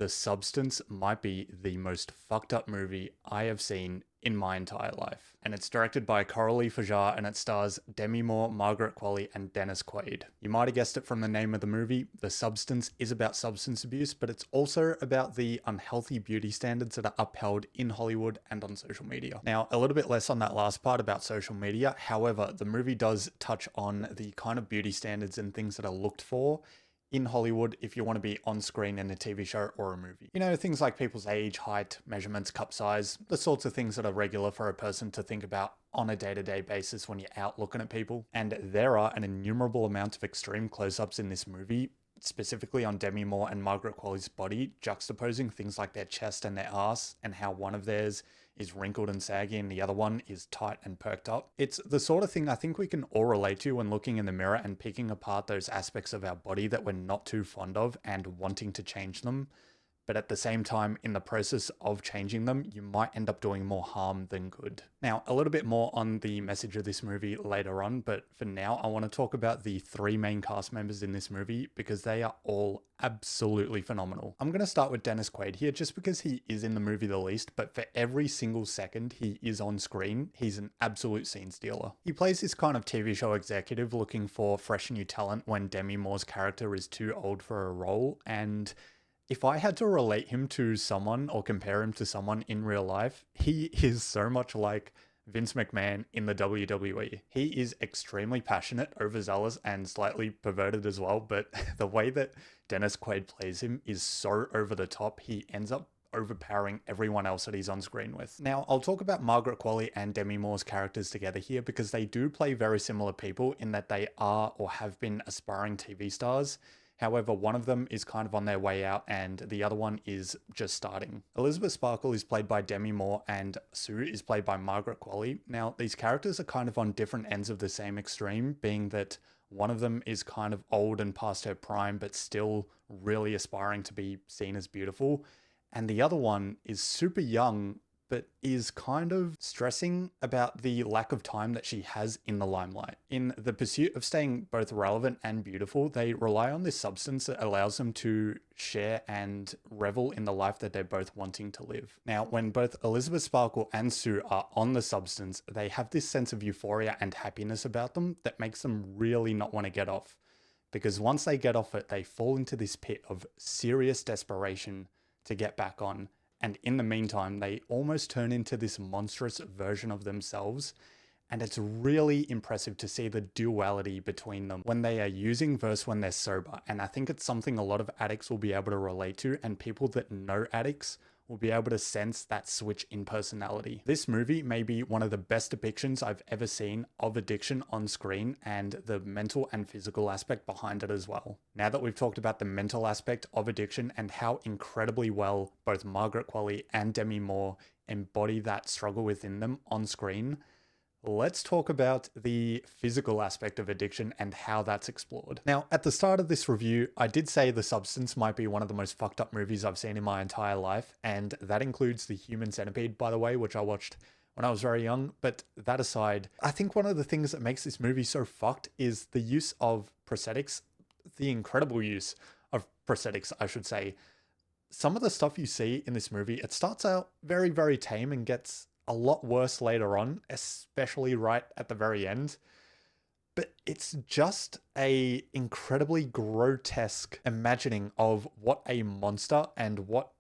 The Substance might be the most fucked up movie I have seen in my entire life. And it's directed by Coralie Fajar and it stars Demi Moore, Margaret Qualley, and Dennis Quaid. You might have guessed it from the name of the movie. The Substance is about substance abuse, but it's also about the unhealthy beauty standards that are upheld in Hollywood and on social media. Now, a little bit less on that last part about social media. However, the movie does touch on the kind of beauty standards and things that are looked for in Hollywood if you want to be on screen in a TV show or a movie. You know, things like people's age, height, measurements, cup size, the sorts of things that are regular for a person to think about on a day-to-day basis when you're out looking at people. And there are an innumerable amount of extreme close-ups in this movie, specifically on Demi Moore and Margaret Qualley's body, juxtaposing things like their chest and their ass, and how one of theirs is wrinkled and saggy and the other one is tight and perked up. It's the sort of thing I think we can all relate to when looking in the mirror and picking apart those aspects of our body that we're not too fond of and wanting to change them. But at the same time, in the process of changing them, you might end up doing more harm than good. Now, a little bit more on the message of this movie later on, but for now, I want to talk about the three main cast members in this movie because they are all absolutely phenomenal. I'm going to start with Dennis Quaid here just because he is in the movie the least, but for every single second he is on screen, he's an absolute scene stealer. He plays this kind of TV show executive looking for fresh new talent when Demi Moore's character is too old for a role, and if I had to relate him to someone or compare him to someone in real life, he is so much like Vince McMahon in the WWE. He is extremely passionate, overzealous, and slightly perverted as well, but the way that Dennis Quaid plays him is so over the top, he ends up overpowering everyone else that he's on screen with. Now, I'll talk about Margaret Qualley and Demi Moore's characters together here because they do play very similar people in that they are or have been aspiring TV stars. However, one of them is kind of on their way out and the other one is just starting. Elizabeth Sparkle is played by Demi Moore and Sue is played by Margaret Qualley. Now, these characters are kind of on different ends of the same extreme, being that one of them is kind of old and past her prime, but still really aspiring to be seen as beautiful. And the other one is super young, but is kind of stressing about the lack of time that she has in the limelight. In the pursuit of staying both relevant and beautiful, they rely on this substance that allows them to share and revel in the life that they're both wanting to live. Now, when both Elizabeth Sparkle and Sue are on the substance, they have this sense of euphoria and happiness about them that makes them really not want to get off. Because once they get off it, they fall into this pit of serious desperation to get back on. And in the meantime, they almost turn into this monstrous version of themselves. And it's really impressive to see the duality between them when they are using versus when they're sober. And I think it's something a lot of addicts will be able to relate to, and people that know addicts will be able to sense that switch in personality. This movie may be one of the best depictions I've ever seen of addiction on screen and the mental and physical aspect behind it as well. Now that we've talked about the mental aspect of addiction and how incredibly well both Margaret Qualley and Demi Moore embody that struggle within them on screen, let's talk about the physical aspect of addiction and how that's explored. Now, at the start of this review, I did say The Substance might be one of the most fucked up movies I've seen in my entire life, and that includes The Human Centipede, by the way, which I watched when I was very young. But that aside, I think one of the things that makes this movie so fucked is the use of prosthetics, the incredible use of prosthetics, I should say. Some of the stuff you see in this movie, it starts out very, very tame and gets a lot worse later on, especially right at the very end. But it's just a incredibly grotesque imagining of what a monster and what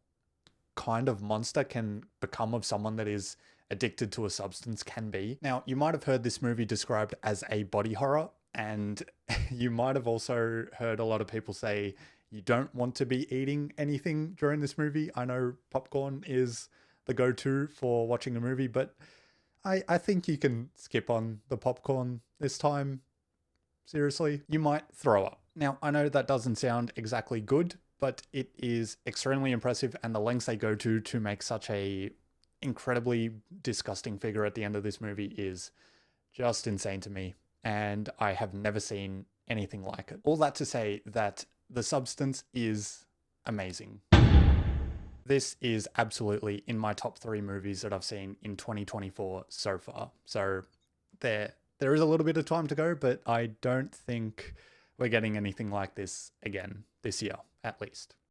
kind of monster can become of someone that is addicted to a substance can be. Now, you might have heard this movie described as a body horror, and you might have also heard a lot of people say you don't want to be eating anything during this movie. I know popcorn is the go-to for watching a movie, but I think you can skip on the popcorn this time. Seriously, you might throw up. Now, I know that doesn't sound exactly good, but it is extremely impressive, and the lengths they go to make such a incredibly disgusting figure at the end of this movie is just insane to me, and I have never seen anything like it. All that to say that The Substance is amazing. This is absolutely in my top 3 movies that I've seen in 2024 so far. So there is a little bit of time to go, but I don't think we're getting anything like this again this year, at least.